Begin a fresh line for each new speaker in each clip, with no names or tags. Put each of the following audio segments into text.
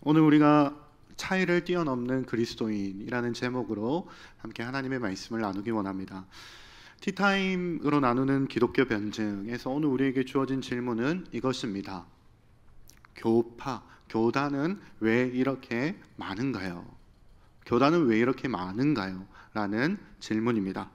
오늘 우리가 차이를 뛰어넘는 그리스도인이라는 제목으로 함께 하나님의 말씀을 나누기 원합니다. 티타임으로 나누는 기독교 변증에서 오늘 우리에게 주어진 질문은 이것입니다. 교단은 왜 이렇게 많은가요? 교단은 왜 이렇게 많은가요? 라는 질문입니다.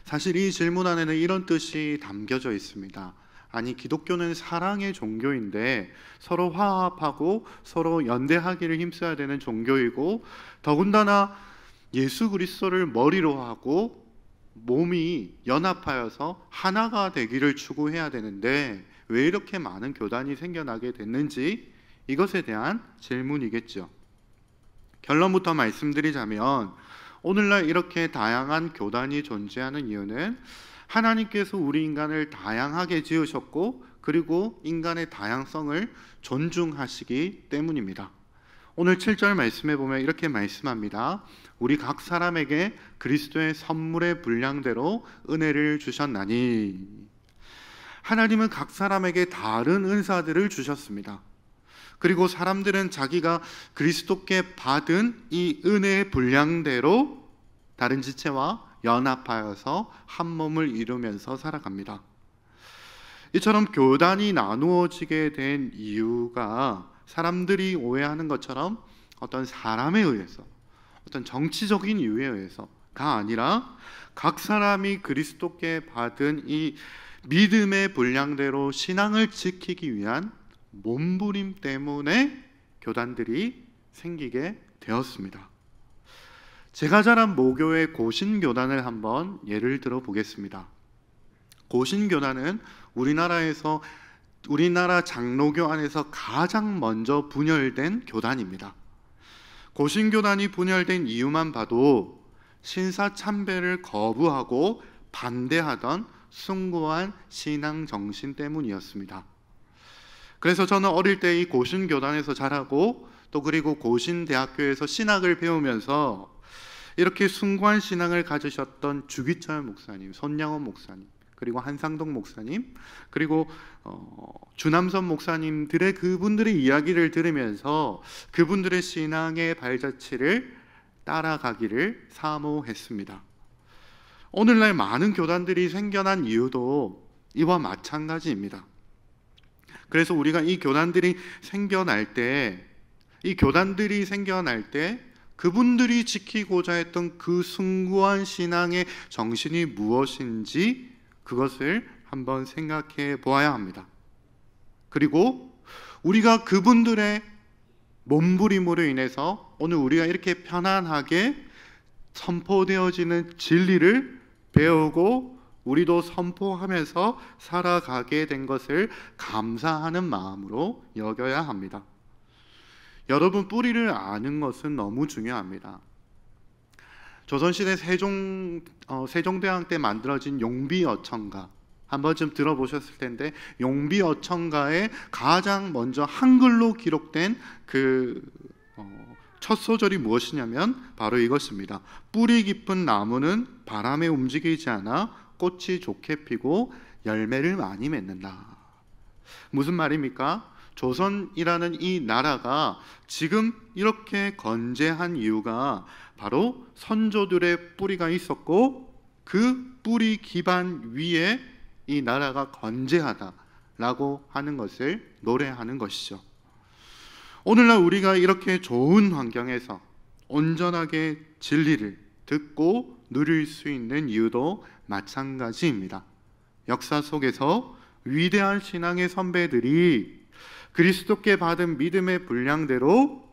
사실 이 질문 안에는 이런 뜻이 담겨져 있습니다. 아니, 기독교는 사랑의 종교인데 서로 화합하고 서로 연대하기를 힘써야 되는 종교이고, 더군다나 예수 그리스도를 머리로 하고 몸이 연합하여서 하나가 되기를 추구해야 되는데 왜 이렇게 많은 교단이 생겨나게 됐는지, 이것에 대한 질문이겠죠. 결론부터 말씀드리자면, 오늘날 이렇게 다양한 교단이 존재하는 이유는 하나님께서 우리 인간을 다양하게 지으셨고, 그리고 인간의 다양성을 존중하시기 때문입니다. 오늘 7절 말씀에 보면 이렇게 말씀합니다. 우리 각 사람에게 그리스도의 선물의 분량대로 은혜를 주셨나니. 하나님은 각 사람에게 다른 은사들을 주셨습니다. 그리고 사람들은 자기가 그리스도께 받은 이 은혜의 분량대로 다른 지체와 연합하여서 한 몸을 이루면서 살아갑니다. 이처럼 교단이 나누어지게 된 이유가 사람들이 오해하는 것처럼 어떤 사람에 의해서, 어떤 정치적인 이유에 의해서가 아니라 각 사람이 그리스도께 받은 이 믿음의 분량대로 신앙을 지키기 위한 몸부림 때문에 교단들이 생기게 되었습니다. 제가 자란 모교의 고신교단을 한번 예를 들어 보겠습니다. 고신교단은 우리나라 장로교 안에서 가장 먼저 분열된 교단입니다. 고신교단이 분열된 이유만 봐도 신사참배를 거부하고 반대하던 숭고한 신앙 정신 때문이었습니다. 그래서 저는 어릴 때 이 고신교단에서 자라고, 또 그리고 고신대학교에서 신학을 배우면서 이렇게 숭고한 신앙을 가지셨던 주기철 목사님, 손양원 목사님, 그리고 한상동 목사님, 그리고 주남선 목사님들의 그분들의 이야기를 들으면서 그분들의 신앙의 발자취를 따라가기를 사모했습니다. 오늘날 많은 교단들이 생겨난 이유도 이와 마찬가지입니다. 그래서 우리가 이 교단들이 생겨날 때 그분들이 지키고자 했던 그 숭고한 신앙의 정신이 무엇인지 그것을 한번 생각해 보아야 합니다. 그리고 우리가 그분들의 몸부림으로 인해서 오늘 우리가 이렇게 편안하게 선포되어지는 진리를 배우고 우리도 선포하면서 살아가게 된 것을 감사하는 마음으로 여겨야 합니다. 여러분, 뿌리를 아는 것은 너무 중요합니다. 조선시대 세종대왕 때 만들어진 용비어천가 한 번쯤 들어보셨을 텐데, 용비어천가에 가장 먼저 한글로 기록된 첫 소절이 무엇이냐면 바로 이것입니다. 뿌리 깊은 나무는 바람에 움직이지 않아 꽃이 좋게 피고 열매를 많이 맺는다. 무슨 말입니까? 조선이라는 이 나라가 지금 이렇게 건재한 이유가 바로 선조들의 뿌리가 있었고, 그 뿌리 기반 위에 이 나라가 건재하다라고 하는 것을 노래하는 것이죠. 오늘날 우리가 이렇게 좋은 환경에서 온전하게 진리를 듣고 누릴 수 있는 이유도 마찬가지입니다. 역사 속에서 위대한 신앙의 선배들이 그리스도께 받은 믿음의 분량대로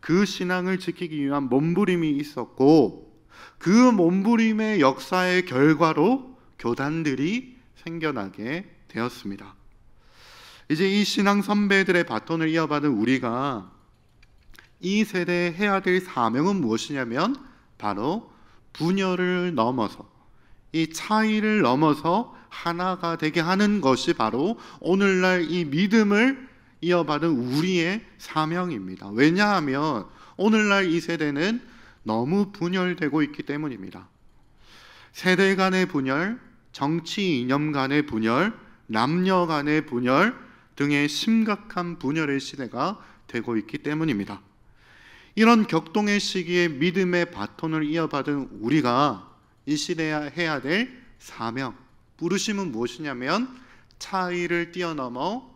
그 신앙을 지키기 위한 몸부림이 있었고, 그 몸부림의 역사의 결과로 교단들이 생겨나게 되었습니다. 이제 이 신앙 선배들의 바톤을 이어받은 우리가 이 세대에 해야 될 사명은 무엇이냐면 바로 분열을 넘어서, 이 차이를 넘어서 하나가 되게 하는 것이 바로 오늘날 이 믿음을 이어받은 우리의 사명입니다. 왜냐하면 오늘날 이 세대는 너무 분열되고 있기 때문입니다. 세대 간의 분열, 정치 이념 간의 분열, 남녀 간의 분열 등의 심각한 분열의 시대가 되고 있기 때문입니다. 이런 격동의 시기에 믿음의 바톤을 이어받은 우리가 이 시대에 해야 될 사명, 부르심은 무엇이냐면 차이를 뛰어넘어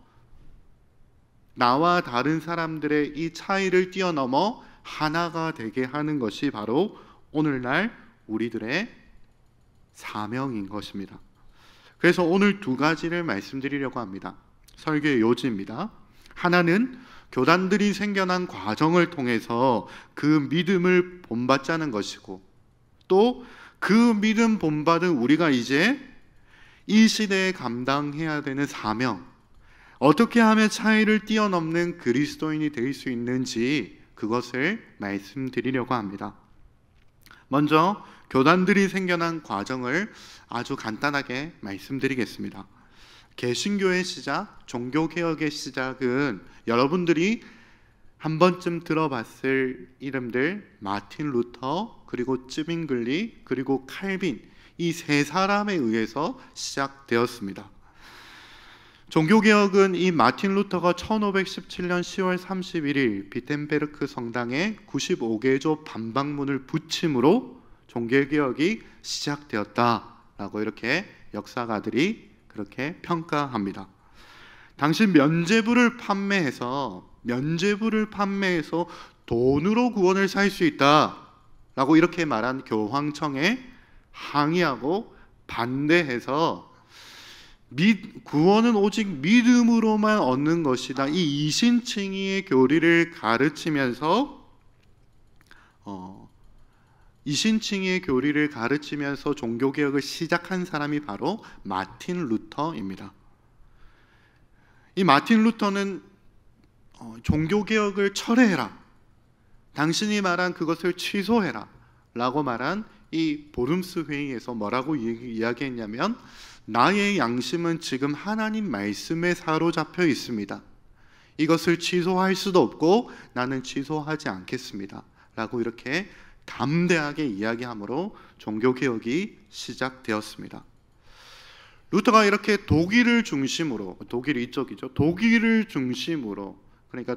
나와 다른 사람들의 이 차이를 뛰어넘어 하나가 되게 하는 것이 바로 오늘날 우리들의 사명인 것입니다. 그래서 오늘 두 가지를 말씀드리려고 합니다. 설교의 요지입니다. 하나는 교단들이 생겨난 과정을 통해서 그 믿음을 본받자는 것이고, 또 그 믿음 본받은 우리가 이제 이 시대에 감당해야 되는 사명, 어떻게 하면 차이를 뛰어넘는 그리스도인이 될 수 있는지 그것을 말씀드리려고 합니다. 먼저 교단들이 생겨난 과정을 아주 간단하게 말씀드리겠습니다. 개신교의 시작, 종교개혁의 시작은 여러분들이 한 번쯤 들어봤을 이름들 마틴 루터, 그리고 쯔빙글리, 그리고 칼빈, 이 세 사람에 의해서 시작되었습니다. 종교개혁은 이 마틴 루터가 1517년 10월 31일 비텐베르크 성당에 95개조 반박문을 붙임으로 종교개혁이 시작되었다라고 이렇게 역사가들이 그렇게 평가합니다. 당시 면죄부를 판매해서 돈으로 구원을 살 수 있다라고 이렇게 말한 교황청에 항의하고 반대해서 구원은 오직 믿음으로만 얻는 것이다, 이 이신칭의의 교리를 가르치면서 종교개혁을 시작한 사람이 바로 마틴 루터입니다. 이 마틴 루터는 종교개혁을 철회해라, 당신이 말한 그것을 취소해라 라고 말한 이 보름스 회의에서 뭐라고 이야기했냐면, 나의 양심은 지금 하나님 말씀에 사로잡혀 있습니다. 이것을 취소할 수도 없고 나는 취소하지 않겠습니다 라고 이렇게 담대하게 이야기함으로 종교개혁이 시작되었습니다. 루터가 이렇게 독일을 중심으로, 독일이 이쪽이죠, 독일을 중심으로, 그러니까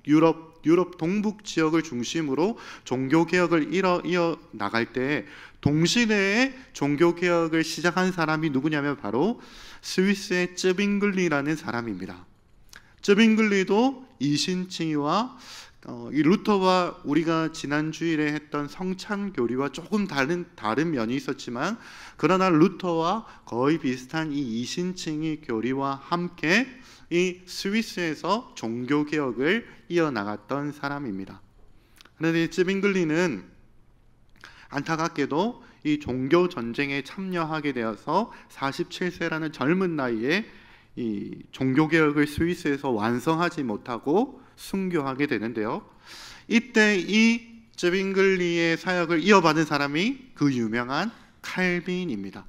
유럽 동북 지역을 중심으로 종교개혁을 이어 나갈 때 동시대에 종교개혁을 시작한 사람이 누구냐면 바로 스위스의 쯔빙글리라는 사람입니다. 쯔빙글리도 이신칭의와 이 루터와 우리가 지난 주일에 했던 성찬교리와 조금 다른 면이 있었지만, 그러나 루터와 거의 비슷한 이 이신칭의 교리와 함께 이 스위스에서 종교개혁을 이어나갔던 사람입니다. 그런데 이 쯔빙글리는 안타깝게도 이 종교전쟁에 참여하게 되어서 47세라는 젊은 나이에 이 종교개혁을 스위스에서 완성하지 못하고 순교하게 되는데요. 이때 이 쯔빙글리의 사역을 이어받은 사람이 그 유명한 칼빈입니다.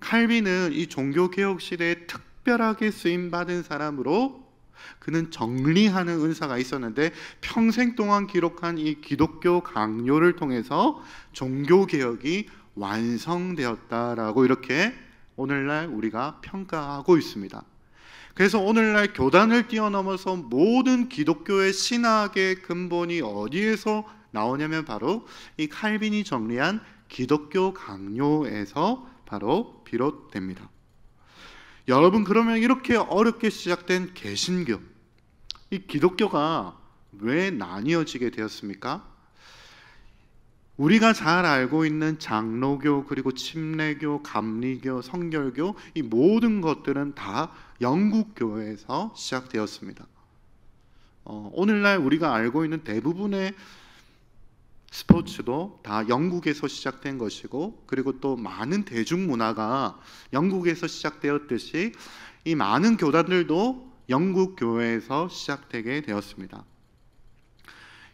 칼빈은 이 종교개혁 시대에 특별하게 쓰임받은 사람으로, 그는 정리하는 은사가 있었는데 평생 동안 기록한 이 기독교 강요를 통해서 종교개혁이 완성되었다라고 이렇게 오늘날 우리가 평가하고 있습니다. 그래서 오늘날 교단을 뛰어넘어서 모든 기독교의 신학의 근본이 어디에서 나오냐면 바로 이 칼빈이 정리한 기독교 강요에서 바로 비롯됩니다. 여러분, 그러면 이렇게 어렵게 시작된 개신교, 이 기독교가 왜 나뉘어지게 되었습니까? 우리가 잘 알고 있는 장로교, 그리고 침례교, 감리교, 성결교, 이 모든 것들은 다 영국 교회에서 시작되었습니다. 오늘날 우리가 알고 있는 대부분의 스포츠도 다 영국에서 시작된 것이고, 그리고 또 많은 대중문화가 영국에서 시작되었듯이 이 많은 교단들도 영국 교회에서 시작되게 되었습니다.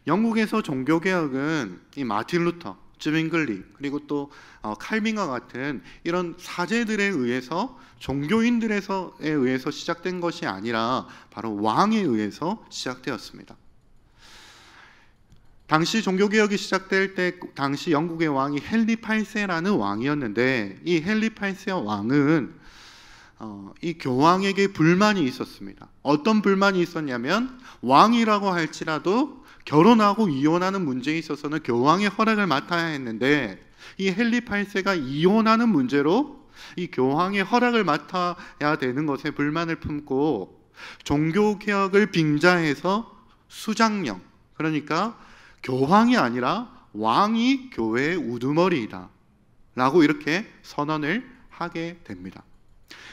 영국에서 종교개혁은 이 마틴 루터, 쯔빙글리, 그리고 또 칼빈과 같은 이런 사제들에 의해서, 종교인들에 의해서 시작된 것이 아니라 바로 왕에 의해서 시작되었습니다. 당시 종교개혁이 시작될 때 당시 영국의 왕이 헨리 8세라는 왕이었는데, 이 헨리 8세 왕은 이 교황에게 불만이 있었습니다. 어떤 불만이 있었냐면 왕이라고 할지라도 결혼하고 이혼하는 문제에 있어서는 교황의 허락을 맡아야 했는데 이 헨리 8세가 이혼하는 문제로 이 교황의 허락을 맡아야 되는 것에 불만을 품고 종교개혁을 빙자해서 수장령, 그러니까 교황이 아니라 왕이 교회의 우두머리이다 라고 이렇게 선언을 하게 됩니다.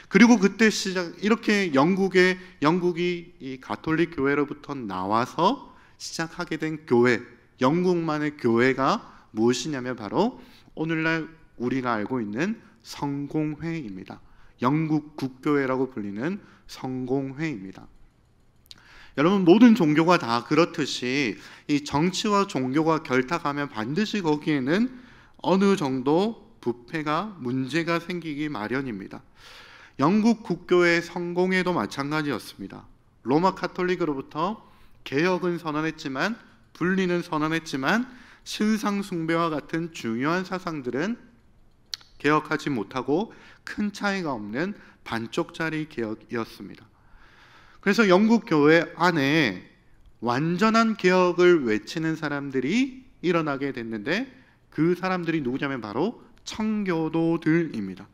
그리고 그때 이렇게 영국이 이 가톨릭 교회로부터 나와서 시작하게 된 교회, 영국만의 교회가 무엇이냐면 바로 오늘날 우리가 알고 있는 성공회입니다. 영국 국교회라고 불리는 성공회입니다. 여러분, 모든 종교가 다 그렇듯이 이 정치와 종교가 결탁하면 반드시 거기에는 어느 정도 부패가 문제가 생기기 마련입니다. 영국 국교의 성공회도 마찬가지였습니다. 로마 카톨릭으로부터 개혁은 선언했지만 분리는 선언했지만 신상 숭배와 같은 중요한 사상들은 개혁하지 못하고 큰 차이가 없는 반쪽짜리 개혁이었습니다. 그래서 영국 교회 안에 완전한 개혁을 외치는 사람들이 일어나게 됐는데 그 사람들이 누구냐면 바로 청교도들입니다.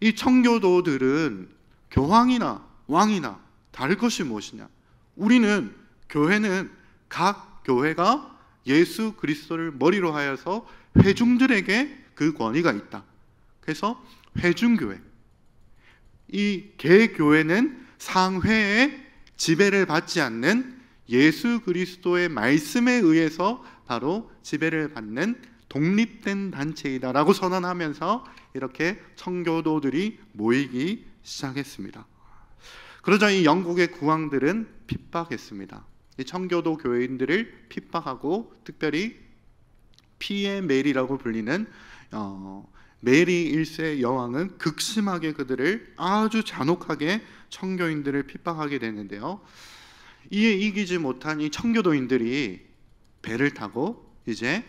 이 청교도들은 교황이나 왕이나 다를 것이 무엇이냐? 우리는 교회는 각 교회가 예수 그리스도를 머리로 하여서 회중들에게 그 권위가 있다. 그래서 회중교회, 이 개교회는 상회의 지배를 받지 않는 예수 그리스도의 말씀에 의해서 바로 지배를 받는 독립된 단체이다라고 선언하면서 이렇게 청교도들이 모이기 시작했습니다. 그러자 이 영국의 국왕들은 핍박했습니다. 이 청교도 교회인들을 핍박하고 특별히 피에 메리라고 불리는 메리 1세 여왕은 극심하게 그들을 아주 잔혹하게 청교인들을 핍박하게 되는데요. 이에 이기지 못한 이 청교도인들이 배를 타고 이제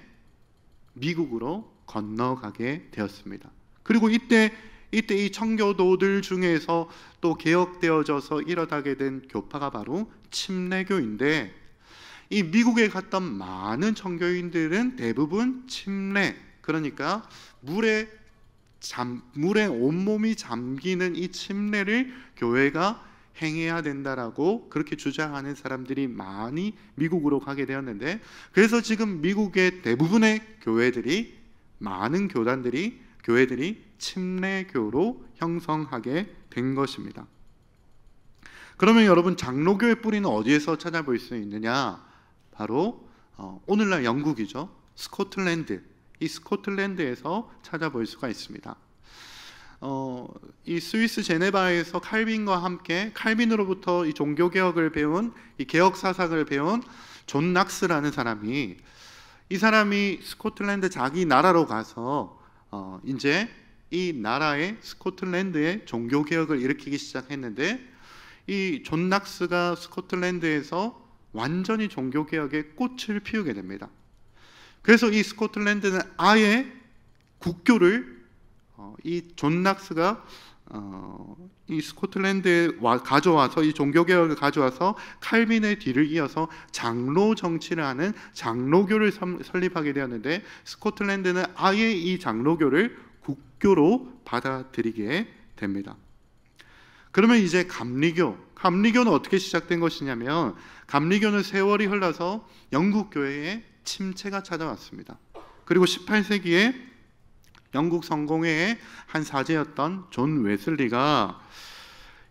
미국으로 건너가게 되었습니다. 그리고 이때 이 청교도들 중에서 또 개혁되어져서 일어나게 된 교파가 바로 침례교인데, 이 미국에 갔던 많은 청교인들은 대부분 침례, 그러니까 물에 온몸이 잠기는 이 침례를 교회가 행해야 된다라고 그렇게 주장하는 사람들이 많이 미국으로 가게 되었는데, 그래서 지금 미국의 대부분의 교회들이, 많은 교회들이 침례교로 형성하게 된 것입니다. 그러면 여러분, 장로교의 뿌리는 어디에서 찾아볼 수 있느냐? 바로 오늘날 영국이죠. 스코틀랜드, 이 스코틀랜드에서 찾아볼 수가 있습니다. 이 스위스 제네바에서 칼빈과 함께 칼빈으로부터 이 종교개혁을 배운, 이 개혁 사상을 배운 존 낙스라는 사람이, 이 사람이 스코틀랜드 자기 나라로 가서 이제 이 나라의 스코틀랜드의 종교개혁을 일으키기 시작했는데, 이 존 낙스가 스코틀랜드에서 완전히 종교개혁의 꽃을 피우게 됩니다. 그래서 이 스코틀랜드는 아예 국교를 이 존 낙스가 이 스코틀랜드에 가져와서 이 종교개혁을 가져와서 칼빈의 뒤를 이어서 장로 정치를 하는 장로교를 설립하게 되었는데, 스코틀랜드는 아예 이 장로교를 국교로 받아들이게 됩니다. 그러면 이제 감리교는 어떻게 시작된 것이냐면, 감리교는 세월이 흘러서 영국 교회에 침체가 찾아왔습니다. 그리고 18세기에 영국 성공회의 한 사제였던 존 웨슬리가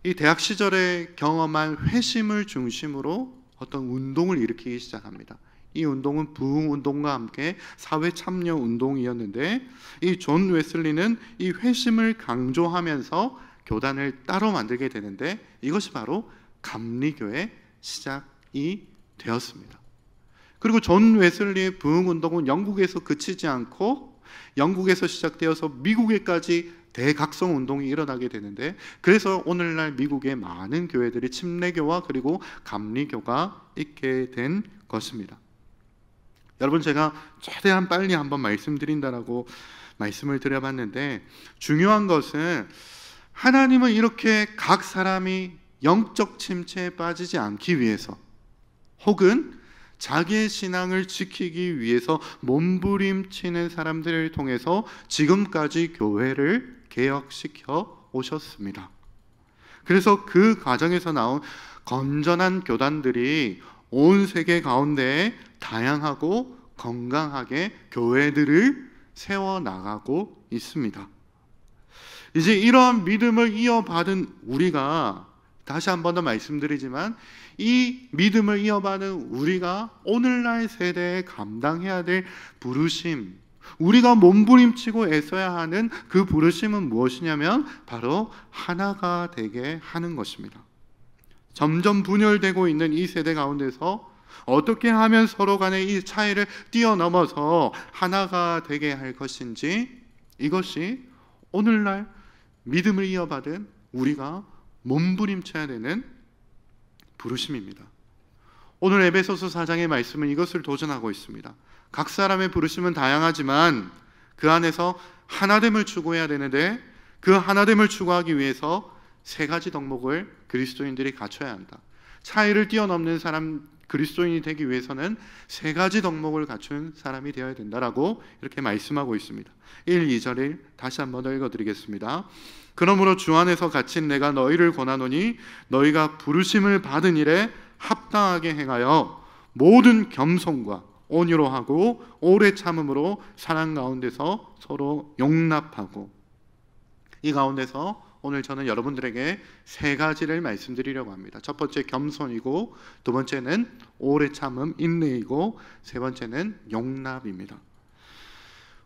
이 대학 시절에 경험한 회심을 중심으로 어떤 운동을 일으키기 시작합니다. 이 운동은 부흥운동과 함께 사회 참여 운동이었는데, 이 존 웨슬리는 이 회심을 강조하면서 교단을 따로 만들게 되는데, 이것이 바로 감리교의 시작이 되었습니다. 그리고 존 웨슬리의 부흥운동은 영국에서 그치지 않고 영국에서 시작되어서 미국에까지 대각성 운동이 일어나게 되는데, 그래서 오늘날 미국의 많은 교회들이 침례교와 그리고 감리교가 있게 된 것입니다. 여러분, 제가 최대한 빨리 한번 말씀드린다라고 말씀을 드려봤는데, 중요한 것은 하나님은 이렇게 각 사람이 영적 침체에 빠지지 않기 위해서, 혹은 자기의 신앙을 지키기 위해서 몸부림치는 사람들을 통해서 지금까지 교회를 개혁시켜 오셨습니다. 그래서 그 과정에서 나온 건전한 교단들이 온 세계 가운데에 다양하고 건강하게 교회들을 세워나가고 있습니다. 이제 이러한 믿음을 이어받은 우리가, 다시 한 번 더 말씀드리지만 이 믿음을 이어받은 우리가 오늘날 세대에 감당해야 될 부르심, 우리가 몸부림치고 애써야 하는 그 부르심은 무엇이냐면 바로 하나가 되게 하는 것입니다. 점점 분열되고 있는 이 세대 가운데서 어떻게 하면 서로 간의 이 차이를 뛰어넘어서 하나가 되게 할 것인지, 이것이 오늘날 믿음을 이어받은 우리가 몸부림쳐야 되는 부르심입니다. 오늘 에베소서 4장의 말씀은 이것을 도전하고 있습니다. 각 사람의 부르심은 다양하지만 그 안에서 하나됨을 추구해야 되는데, 그 하나됨을 추구하기 위해서 세 가지 덕목을 그리스도인들이 갖춰야 한다. 차이를 뛰어넘는 사람, 그리스도인이 되기 위해서는 세 가지 덕목을 갖춘 사람이 되어야 된다라고 이렇게 말씀하고 있습니다. 1, 2절을 다시 한번 더 읽어드리겠습니다. 그러므로 주 안에서 갇힌 내가 너희를 권하노니 너희가 부르심을 받은 일에 합당하게 행하여 모든 겸손과 온유로 하고 오래 참음으로 사랑 가운데서 서로 용납하고. 이 가운데서 오늘 저는 여러분들에게 세 가지를 말씀드리려고 합니다. 첫 번째 겸손이고, 두 번째는 오래 참음, 인내이고, 세 번째는 용납입니다.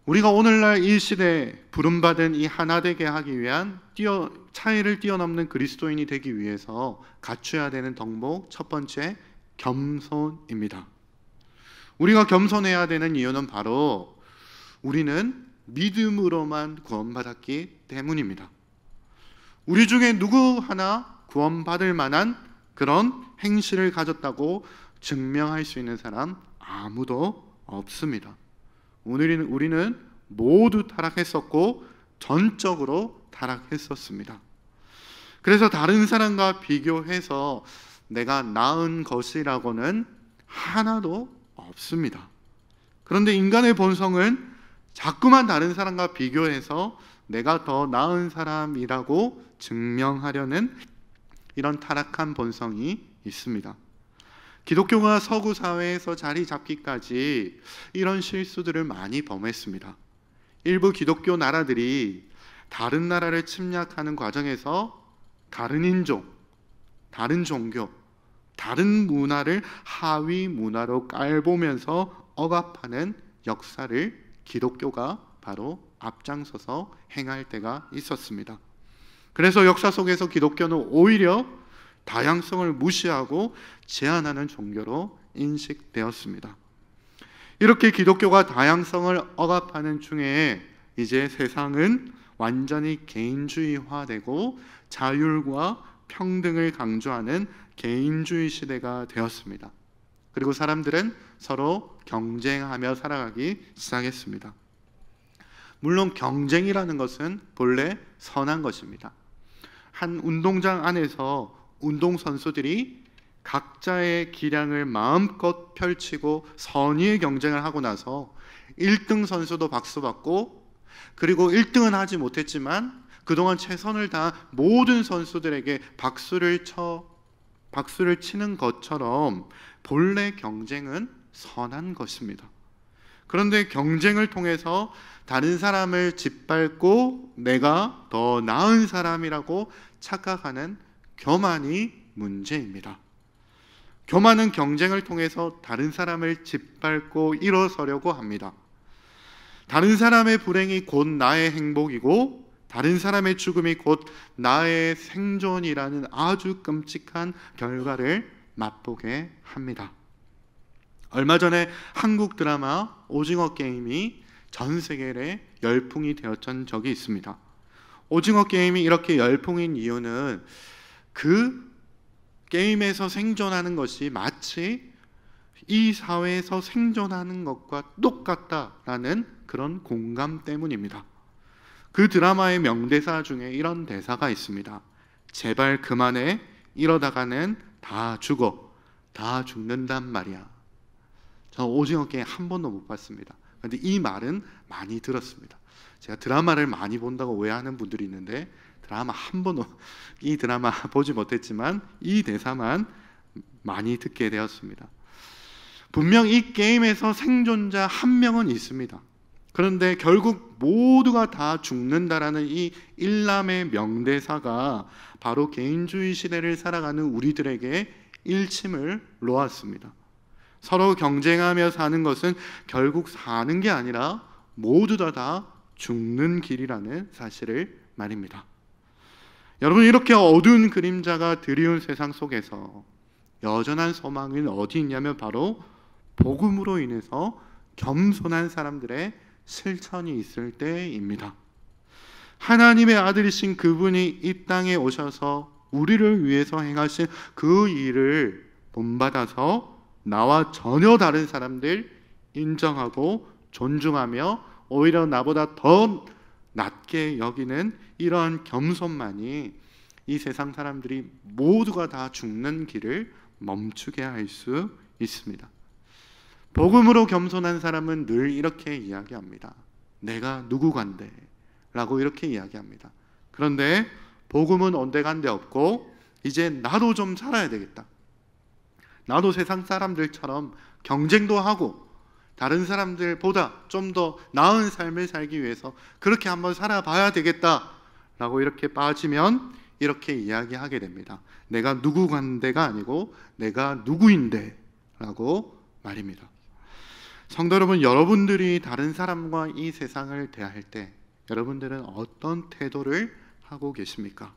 우리가 오늘날 이 시대에 부름받은 이 하나 되게 하기 위한 차이를 뛰어넘는 그리스도인이 되기 위해서 갖춰야 되는 덕목, 첫 번째 겸손입니다. 우리가 겸손해야 되는 이유는 바로 우리는 믿음으로만 구원받았기 때문입니다. 우리 중에 누구 하나 구원받을 만한 그런 행실을 가졌다고 증명할 수 있는 사람 아무도 없습니다. 우리는 모두 타락했었고 전적으로 타락했었습니다. 그래서 다른 사람과 비교해서 내가 나은 것이라고는 하나도 없습니다. 그런데 인간의 본성은 자꾸만 다른 사람과 비교해서 내가 더 나은 사람이라고 증명하려는 이런 타락한 본성이 있습니다. 기독교가 서구 사회에서 자리 잡기까지 이런 실수들을 많이 범했습니다. 일부 기독교 나라들이 다른 나라를 침략하는 과정에서 다른 인종, 다른 종교, 다른 문화를 하위 문화로 깔보면서 억압하는 역사를 기독교가 바로 앞장서서 행할 때가 있었습니다. 그래서 역사 속에서 기독교는 오히려 다양성을 무시하고 제한하는 종교로 인식되었습니다. 이렇게 기독교가 다양성을 억압하는 중에 이제 세상은 완전히 개인주의화되고 자율과 평등을 강조하는 개인주의 시대가 되었습니다. 그리고 사람들은 서로 경쟁하며 살아가기 시작했습니다. 물론 경쟁이라는 것은 본래 선한 것입니다. 한 운동장 안에서 운동선수들이 각자의 기량을 마음껏 펼치고 선의의 경쟁을 하고 나서 1등 선수도 박수받고, 그리고 1등은 하지 못했지만 그동안 최선을 다한 모든 선수들에게 박수를 치는 것처럼 본래 경쟁은 선한 것입니다. 그런데 경쟁을 통해서 다른 사람을 짓밟고 내가 더 나은 사람이라고 착각하는 교만이 문제입니다. 교만은 경쟁을 통해서 다른 사람을 짓밟고 일어서려고 합니다. 다른 사람의 불행이 곧 나의 행복이고 다른 사람의 죽음이 곧 나의 생존이라는 아주 끔찍한 결과를 맛보게 합니다. 얼마 전에 한국 드라마 오징어 게임이 전 세계에 열풍이 되었던 적이 있습니다. 오징어 게임이 이렇게 열풍인 이유는 그 게임에서 생존하는 것이 마치 이 사회에서 생존하는 것과 똑같다라는 그런 공감 때문입니다. 그 드라마의 명대사 중에 이런 대사가 있습니다. 제발 그만해. 이러다가는 다 죽어. 다 죽는단 말이야. 저 오징어 게임 한 번도 못 봤습니다. 그런데 이 말은 많이 들었습니다. 제가 드라마를 많이 본다고 오해하는 분들이 있는데 드라마 한 번도 이 드라마 보지 못했지만 이 대사만 많이 듣게 되었습니다. 분명 이 게임에서 생존자 한 명은 있습니다. 그런데 결국 모두가 다 죽는다라는 이 일람의 명대사가 바로 개인주의 시대를 살아가는 우리들에게 일침을 놓았습니다. 서로 경쟁하며 사는 것은 결국 사는 게 아니라 모두 다 죽는 길이라는 사실을 말입니다. 여러분, 이렇게 어두운 그림자가 드리운 세상 속에서 여전한 소망은 어디 있냐면 바로 복음으로 인해서 겸손한 사람들의 실천이 있을 때입니다. 하나님의 아들이신 그분이 이 땅에 오셔서 우리를 위해서 행하신 그 일을 본받아서 나와 전혀 다른 사람들 인정하고 존중하며 오히려 나보다 더 낮게 여기는 이러한 겸손만이 이 세상 사람들이 모두가 다 죽는 길을 멈추게 할 수 있습니다. 복음으로 겸손한 사람은 늘 이렇게 이야기합니다. 내가 누구간데 라고 이렇게 이야기합니다. 그런데 복음은 온데간데 없고 이제 나도 좀 살아야 되겠다. 나도 세상 사람들처럼 경쟁도 하고 다른 사람들보다 좀 더 나은 삶을 살기 위해서 그렇게 한번 살아봐야 되겠다 라고 이렇게 빠지면 이렇게 이야기하게 됩니다. 내가 누구간데가 아니고 내가 누구인데 라고 말입니다. 성도 여러분, 여러분들이 다른 사람과 이 세상을 대할 때 여러분들은 어떤 태도를 하고 계십니까?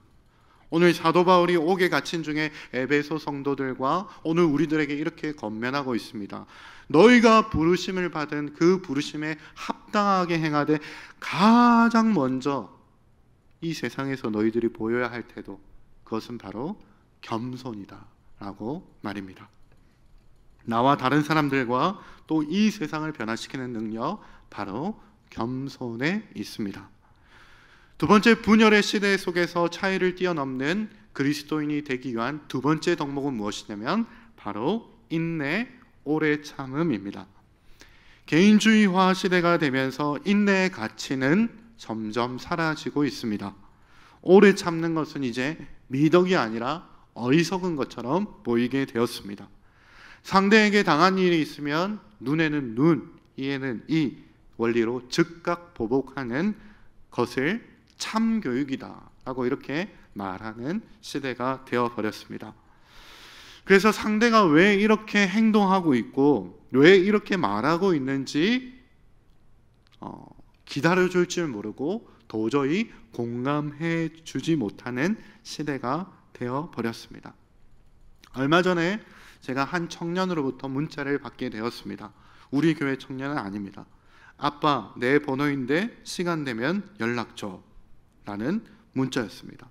오늘 사도 바울이 옥에 갇힌 중에 에베소 성도들과 오늘 우리들에게 이렇게 권면하고 있습니다. 너희가 부르심을 받은 그 부르심에 합당하게 행하되 가장 먼저 이 세상에서 너희들이 보여야 할 태도, 그것은 바로 겸손이다 라고 말입니다. 나와 다른 사람들과 또 이 세상을 변화시키는 능력, 바로 겸손에 있습니다. 두 번째, 분열의 시대 속에서 차이를 뛰어넘는 그리스도인이 되기 위한 두 번째 덕목은 무엇이냐면 바로 인내, 오래 참음입니다. 개인주의화 시대가 되면서 인내의 가치는 점점 사라지고 있습니다. 오래 참는 것은 이제 미덕이 아니라 어리석은 것처럼 보이게 되었습니다. 상대에게 당한 일이 있으면 눈에는 눈, 이에는 이 원리로 즉각 보복하는 것을 참교육이다 라고 이렇게 말하는 시대가 되어버렸습니다. 그래서 상대가 왜 이렇게 행동하고 있고 왜 이렇게 말하고 있는지 기다려줄 줄 모르고 도저히 공감해 주지 못하는 시대가 되어버렸습니다. 얼마 전에 제가 한 청년으로부터 문자를 받게 되었습니다. 우리 교회 청년은 아닙니다. 아빠, 내 번호인데 시간 되면 연락 줘 라는 문자였습니다.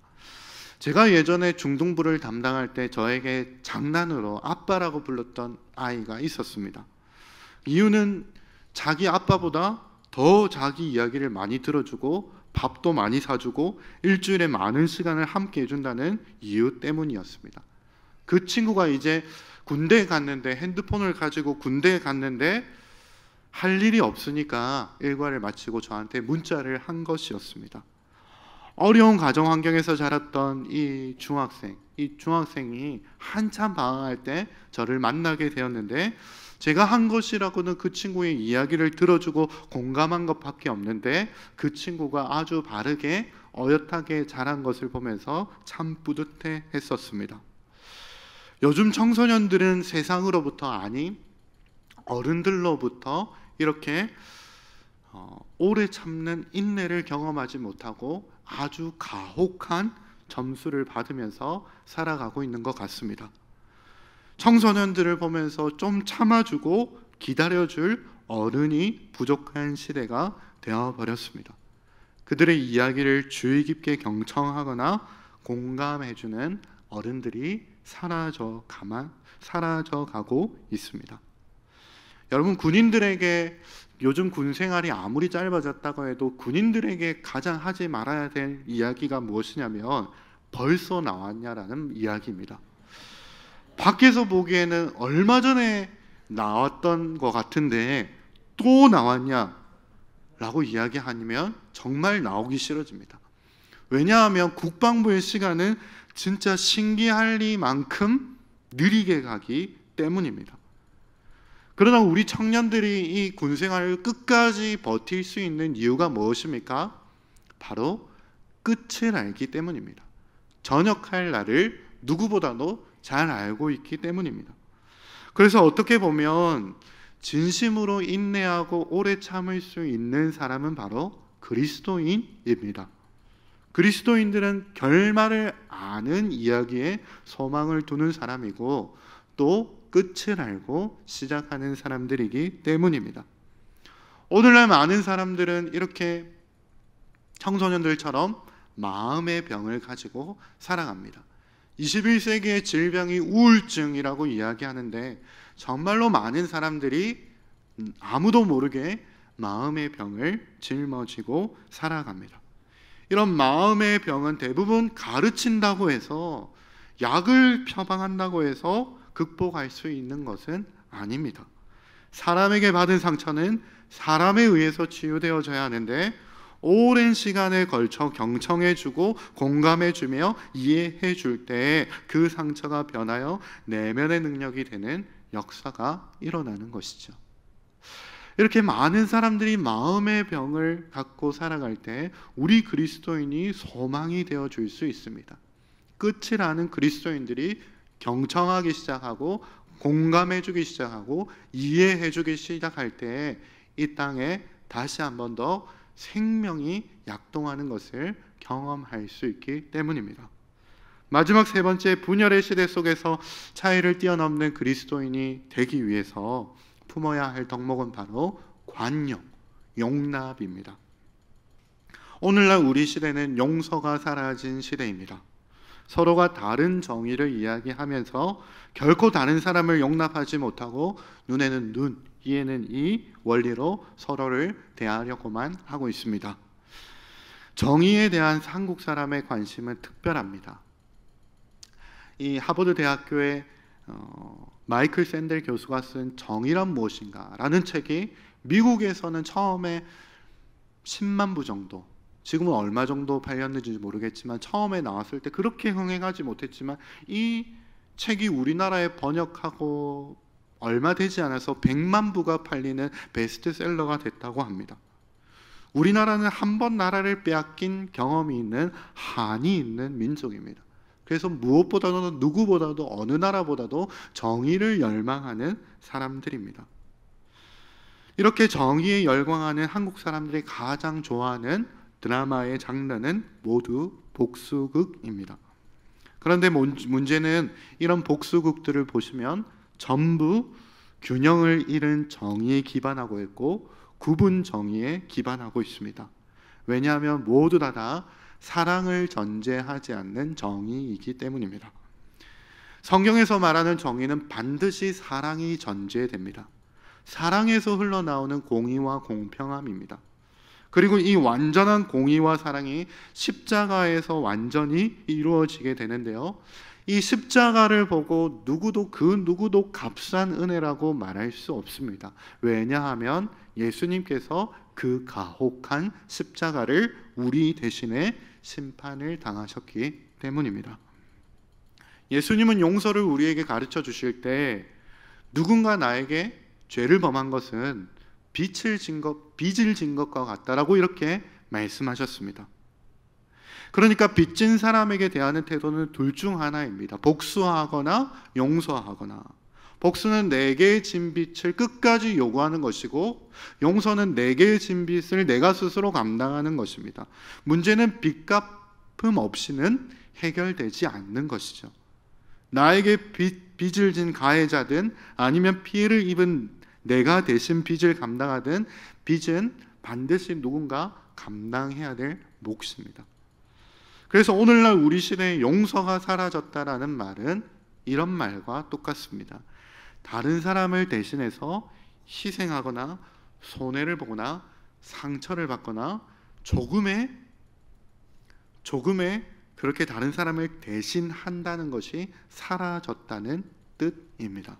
제가 예전에 중등부를 담당할 때 저에게 장난으로 아빠라고 불렀던 아이가 있었습니다. 이유는 자기 아빠보다 더 자기 이야기를 많이 들어주고 밥도 많이 사주고 일주일에 많은 시간을 함께 해준다는 이유 때문이었습니다. 그 친구가 이제 군대에 갔는데, 핸드폰을 가지고 군대에 갔는데 할 일이 없으니까 일과를 마치고 저한테 문자를 한 것이었습니다. 어려운 가정 환경에서 자랐던 이 중학생이 한참 방황할 때 저를 만나게 되었는데, 제가 한 것이라고는 그 친구의 이야기를 들어주고 공감한 것밖에 없는데 그 친구가 아주 바르게 어엿하게 자란 것을 보면서 참 뿌듯해 했었습니다. 요즘 청소년들은 세상으로부터, 아니 어른들로부터 이렇게 오래 참는 인내를 경험하지 못하고 아주 가혹한 점수를 받으면서 살아가고 있는 것 같습니다. 청소년들을 보면서 좀 참아주고 기다려줄 어른이 부족한 시대가 되어버렸습니다. 그들의 이야기를 주의 깊게 경청하거나 공감해주는 어른들이 사라져가고 있습니다. 여러분, 군인들에게 요즘 군 생활이 아무리 짧아졌다고 해도 군인들에게 가장 하지 말아야 될 이야기가 무엇이냐면 벌써 나왔냐라는 이야기입니다. 밖에서 보기에는 얼마 전에 나왔던 것 같은데 또 나왔냐? 라고 이야기하면 정말 나오기 싫어집니다. 왜냐하면 국방부의 시간은 진짜 신기할리만큼 느리게 가기 때문입니다. 그러나 우리 청년들이 이 군생활을 끝까지 버틸 수 있는 이유가 무엇입니까? 바로 끝을 알기 때문입니다. 전역할 날을 누구보다도 잘 알고 있기 때문입니다. 그래서 어떻게 보면 진심으로 인내하고 오래 참을 수 있는 사람은 바로 그리스도인입니다. 그리스도인들은 결말을 아는 이야기에 소망을 두는 사람이고 또 끝을 알고 시작하는 사람들이기 때문입니다. 오늘날 많은 사람들은 이렇게 청소년들처럼 마음의 병을 가지고 살아갑니다. 21세기의 질병이 우울증이라고 이야기하는데 정말로 많은 사람들이 아무도 모르게 마음의 병을 짊어지고 살아갑니다. 이런 마음의 병은 대부분 가르친다고 해서, 약을 처방한다고 해서 극복할 수 있는 것은 아닙니다. 사람에게 받은 상처는 사람에 의해서 치유되어져야 하는데 오랜 시간에 걸쳐 경청해주고 공감해주며 이해해줄 때 그 상처가 변하여 내면의 능력이 되는 역사가 일어나는 것이죠. 이렇게 많은 사람들이 마음의 병을 갖고 살아갈 때 우리 그리스도인이 소망이 되어줄 수 있습니다. 끝을 아는 그리스도인들이 경청하기 시작하고 공감해주기 시작하고 이해해주기 시작할 때 이 땅에 다시 한 번 더 생명이 약동하는 것을 경험할 수 있기 때문입니다. 마지막 세 번째, 분열의 시대 속에서 차이를 뛰어넘는 그리스도인이 되기 위해서 품어야 할 덕목은 바로 관용, 용납입니다. 오늘날 우리 시대는 용서가 사라진 시대입니다. 서로가 다른 정의를 이야기하면서 결코 다른 사람을 용납하지 못하고 눈에는 눈, 이에는 이 원리로 서로를 대하려고만 하고 있습니다. 정의에 대한 한국 사람의 관심은 특별합니다. 이 하버드 대학교의 마이클 샌델 교수가 쓴 정의란 무엇인가 라는 책이 미국에서는 처음에 10만 부 정도, 지금은 얼마 정도 팔렸는지 모르겠지만 처음에 나왔을 때 그렇게 흥행하지 못했지만 이 책이 우리나라에 번역하고 얼마 되지 않아서 100만 부가 팔리는 베스트셀러가 됐다고 합니다. 우리나라는 한 번 나라를 빼앗긴 경험이 있는 한이 있는 민족입니다. 그래서 무엇보다도 누구보다도 어느 나라보다도 정의를 열망하는 사람들입니다. 이렇게 정의에 열광하는 한국 사람들이 가장 좋아하는 드라마의 장르는 모두 복수극입니다. 그런데 문제는 이런 복수극들을 보시면 전부 균형을 잃은 정의에 기반하고 있고 구분 정의에 기반하고 있습니다. 왜냐하면 모두 다 사랑을 전제하지 않는 정의이기 때문입니다. 성경에서 말하는 정의는 반드시 사랑이 전제됩니다. 사랑에서 흘러나오는 공의와 공평함입니다. 그리고 이 완전한 공의와 사랑이 십자가에서 완전히 이루어지게 되는데요, 이 십자가를 보고 그 누구도 값싼 은혜라고 말할 수 없습니다. 왜냐하면 예수님께서 그 가혹한 십자가를 우리 대신에 심판을 당하셨기 때문입니다. 예수님은 용서를 우리에게 가르쳐 주실 때 누군가 나에게 죄를 범한 것은 빚을 진 것과 같다라고 이렇게 말씀하셨습니다. 그러니까 빚진 사람에게 대하는 태도는 둘 중 하나입니다. 복수하거나 용서하거나. 복수는 내게 진 빚을 끝까지 요구하는 것이고 용서는 내게 진 빚을 내가 스스로 감당하는 것입니다. 문제는 빚갚음 없이는 해결되지 않는 것이죠. 나에게 빚을 진 가해자든 아니면 피해를 입은 내가 대신 빚을 감당하든 빚은 반드시 누군가 감당해야 될 몫입니다. 그래서 오늘날 우리 시대에 용서가 사라졌다라는 말은 이런 말과 똑같습니다. 다른 사람을 대신해서 희생하거나 손해를 보거나 상처를 받거나 조금의 그렇게 다른 사람을 대신한다는 것이 사라졌다는 뜻입니다.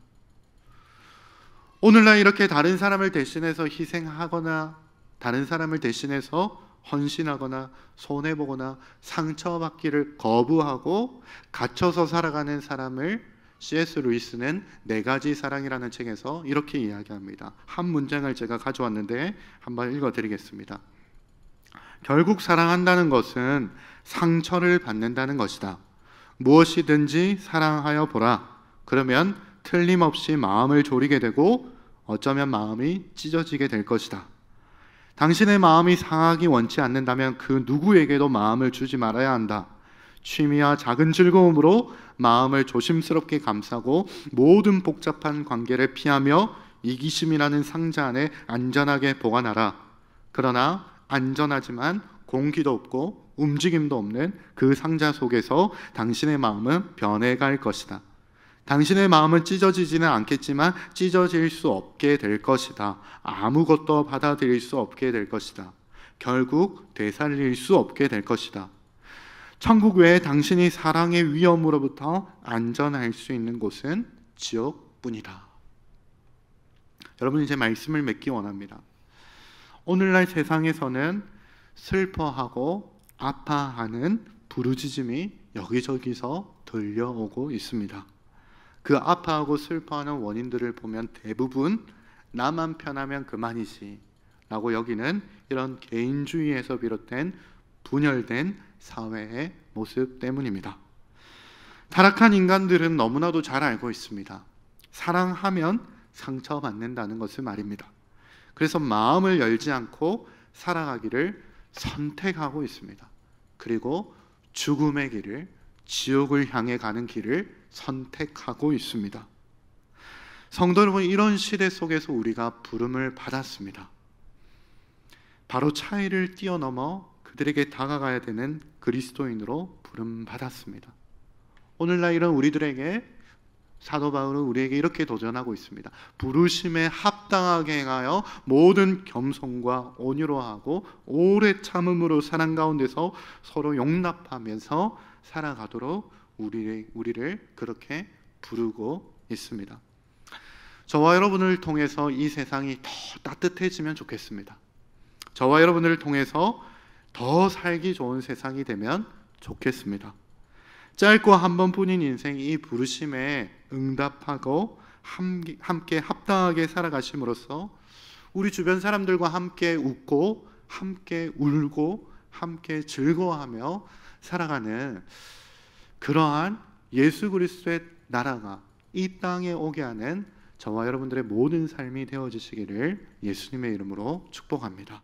오늘날 이렇게 다른 사람을 대신해서 희생하거나 다른 사람을 대신해서 헌신하거나 손해보거나 상처받기를 거부하고 갇혀서 살아가는 사람을 C.S. 루이스는 네 가지 사랑이라는 책에서 이렇게 이야기합니다. 한 문장을 제가 가져왔는데 한번 읽어드리겠습니다. 결국 사랑한다는 것은 상처를 받는다는 것이다. 무엇이든지 사랑하여 보라. 그러면 틀림없이 마음을 졸이게 되고 어쩌면 마음이 찢어지게 될 것이다. 당신의 마음이 상하기 원치 않는다면 그 누구에게도 마음을 주지 말아야 한다. 취미와 작은 즐거움으로 마음을 조심스럽게 감싸고 모든 복잡한 관계를 피하며 이기심이라는 상자 안에 안전하게 보관하라. 그러나 안전하지만 공기도 없고 움직임도 없는 그 상자 속에서 당신의 마음은 변해갈 것이다. 당신의 마음은 찢어지지는 않겠지만 찢어질 수 없게 될 것이다. 아무것도 받아들일 수 없게 될 것이다. 결국 되살릴 수 없게 될 것이다. 천국 외에 당신이 사랑의 위험으로부터 안전할 수 있는 곳은 지옥뿐이다. 여러분, 이제 말씀을 맺기 원합니다. 오늘날 세상에서는 슬퍼하고 아파하는 부르짖음이 여기저기서 들려오고 있습니다. 그 아파하고 슬퍼하는 원인들을 보면 대부분 나만 편하면 그만이지 라고 여기는 이런 개인주의에서 비롯된 분열된 사회의 모습 때문입니다. 타락한 인간들은 너무나도 잘 알고 있습니다. 사랑하면 상처받는다는 것을 말입니다. 그래서 마음을 열지 않고 살아가기를 선택하고 있습니다. 그리고 죽음의 길을, 지옥을 향해 가는 길을 선택하고 있습니다. 성도 여러분, 이런 시대 속에서 우리가 부름을 받았습니다. 바로 차이를 뛰어넘어 그들에게 다가가야 되는 그리스도인으로 부름 받았습니다. 오늘날 이런 우리들에게 사도 바울은 우리에게 이렇게 도전하고 있습니다. 부르심에 합당하게 행하여 모든 겸손과 온유로 하고 오래 참음으로 사랑 가운데서 서로 용납하면서 살아가도록 우리를 그렇게 부르고 있습니다. 저와 여러분을 통해서 이 세상이 더 따뜻해지면 좋겠습니다. 저와 여러분을 통해서 더 살기 좋은 세상이 되면 좋겠습니다. 짧고 한 번뿐인 인생, 이 부르심에 응답하고 함께 합당하게 살아가심으로써 우리 주변 사람들과 함께 웃고 함께 울고 함께 즐거워하며 살아가는 그러한 예수 그리스도의 나라가 이 땅에 오게 하는 저와 여러분들의 모든 삶이 되어지시기를 예수님의 이름으로 축복합니다.